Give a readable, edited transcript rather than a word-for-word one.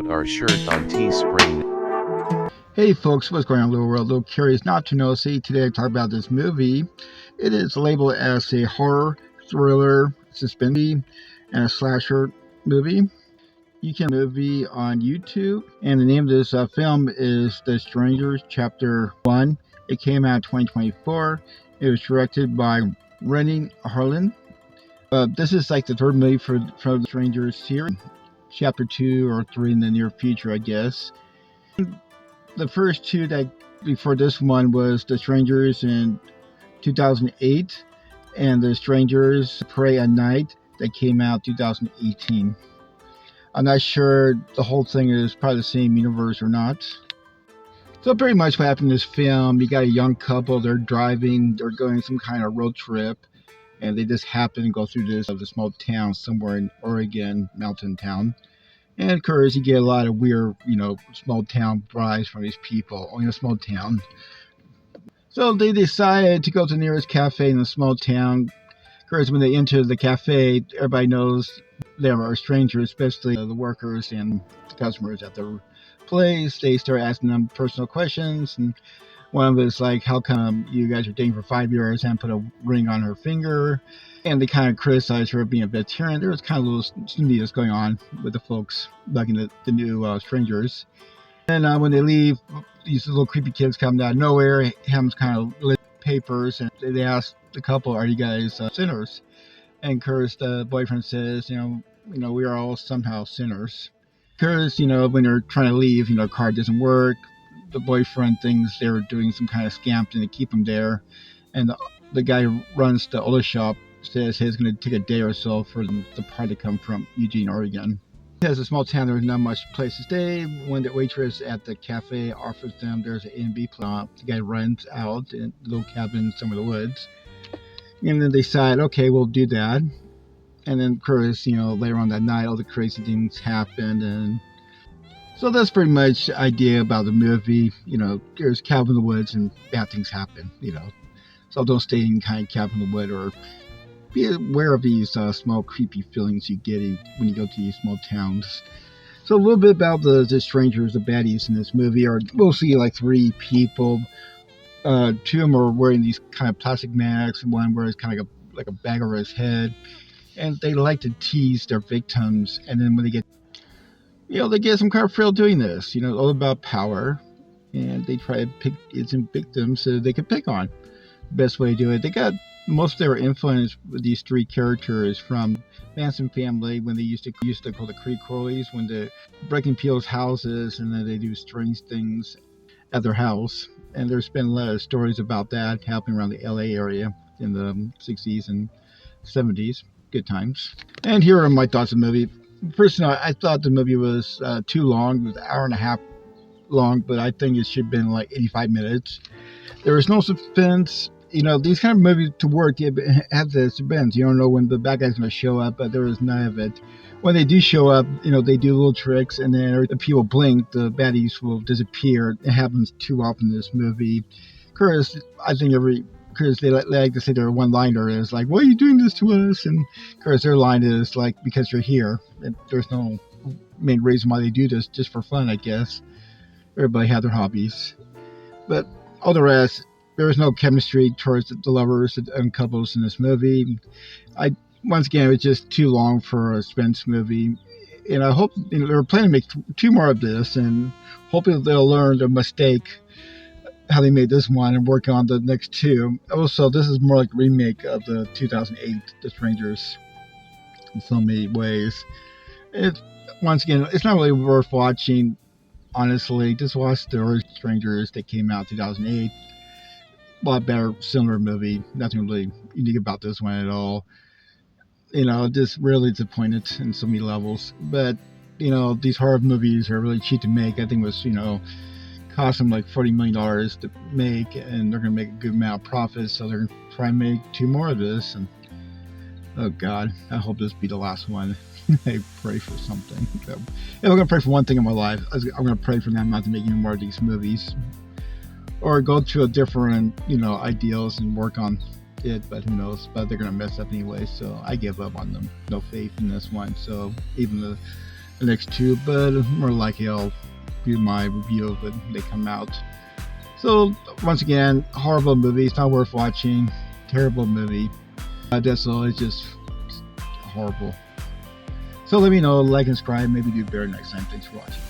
Our shirt on Teespring. Hey folks, what's going on, little world? Little curious, not to know. See, today I talk about this movie. It is labeled as a horror, thriller, suspense, and a slasher movie. You can movie on YouTube, and the name of this film is The Strangers, Chapter 1. It came out in 2024. It was directed by Renny Harlin. This is like the third movie for the Strangers series. Chapter 2 or 3 in the near future, I guess. The first two that before this one was The Strangers in 2008 and The Strangers Pray at Night that came out 2018. I'm not sure the whole thing is probably the same universe or not. So pretty much what happened in this film, you got a young couple, they're driving, they're going some kind of road trip, and they just happen to go through this small town somewhere in Oregon, mountain town. And of course, you get a lot of weird, small town vibes from these people, only a small town. So they decided to go to the nearest cafe in the small town. Of course, when they enter the cafe, everybody knows they are strangers, especially the workers and the customers at the place. They start asking them personal questions, and one of them is like, how come you guys are dating for 5 years and put a ring on her finger? And they kind of criticize her being a vegetarian. There was kind of a little snootiness going on with the folks, like in the new strangers. And when they leave, these little creepy kids come out of nowhere, have them kind of lit papers, and they ask the couple, are you guys sinners? And of course, the boyfriend says, we are all somehow sinners. Because, when they're trying to leave, car doesn't work. The boyfriend thinks they're doing some kind of scam thing to keep him there. And the guy who runs the auto shop says he's going to take a day or so for them to probably come from Eugene, Oregon. As a small town, there's not much place to stay. When the waitress at the cafe offers them, there's an A&B plot. The guy runs out in a little cabin somewhere in the woods. And then they decide, okay, we'll do that. And then, of course, later on that night, all the crazy things happen. And so that's pretty much the idea about the movie. There's cabin in the woods and bad things happen, So don't stay in kind of cabin in the wood, or be aware of these small creepy feelings you get when you go to these small towns. So a little bit about the strangers, the baddies in this movie are mostly like three people. Two of them are wearing these kind of plastic masks, and one wears kind of like a bag over his head. And they like to tease their victims, and then when they get they get some kind of thrill doing this, all about power, and they try to pick some victims so they can pick on. Best way to do it. They got most of their influence with these three characters from Manson family, when they used to call the Creek Corleys, when they're breaking people's houses and then they do strange things at their house. And there's been a lot of stories about that happening around the LA area in the 60s and 70s. Good times. And here are my thoughts on the movie. Personally, I thought the movie was too long. It was an hour and a half long, but I think it should have been like 85 minutes. There was no suspense. These kind of movies to work, you have the suspense. You don't know when the bad guy's going to show up, but there was none of it. When they do show up, they do little tricks, and then if people blink, the baddies will disappear. It happens too often in this movie. Of course, I think because they like to say their one-liner is like, why are you doing this to us? And of course, their line is like, because you're here. And there's no main reason why they do this, just for fun, I guess. Everybody had their hobbies. But all the rest, there was no chemistry towards the lovers and couples in this movie. Once again, it was just too long for a suspense movie. And I hope they're planning to make two more of this, and hoping they'll learn their mistake, how they made this one, and work on the next two. Also, this is more like a remake of the 2008 The Strangers in so many ways. Once again, it's not really worth watching, honestly. Just watch the Strangers that came out in 2008. A lot better, similar movie. Nothing really unique about this one at all. Just really disappointed in so many levels. But, these horror movies are really cheap to make. I think it was, cost them like $40 million to make, and they're going to make a good amount of profit, so they're going to try and make 2 more of this. And oh God, I hope this be the last one. I pray for something. If I'm going to pray for one thing in my life, I'm going to pray for them not to make any more of these movies, or go to a different, ideals and work on it. But who knows? But they're going to mess up anyway, so I give up on them. No faith in this one. So even the next 2, but more likely I'll do my review of it when they come out. So once again, horrible movie. It's not worth watching. Terrible movie. That's all. It's just horrible. So let me know, like and subscribe. Maybe do better next time. Thanks for watching.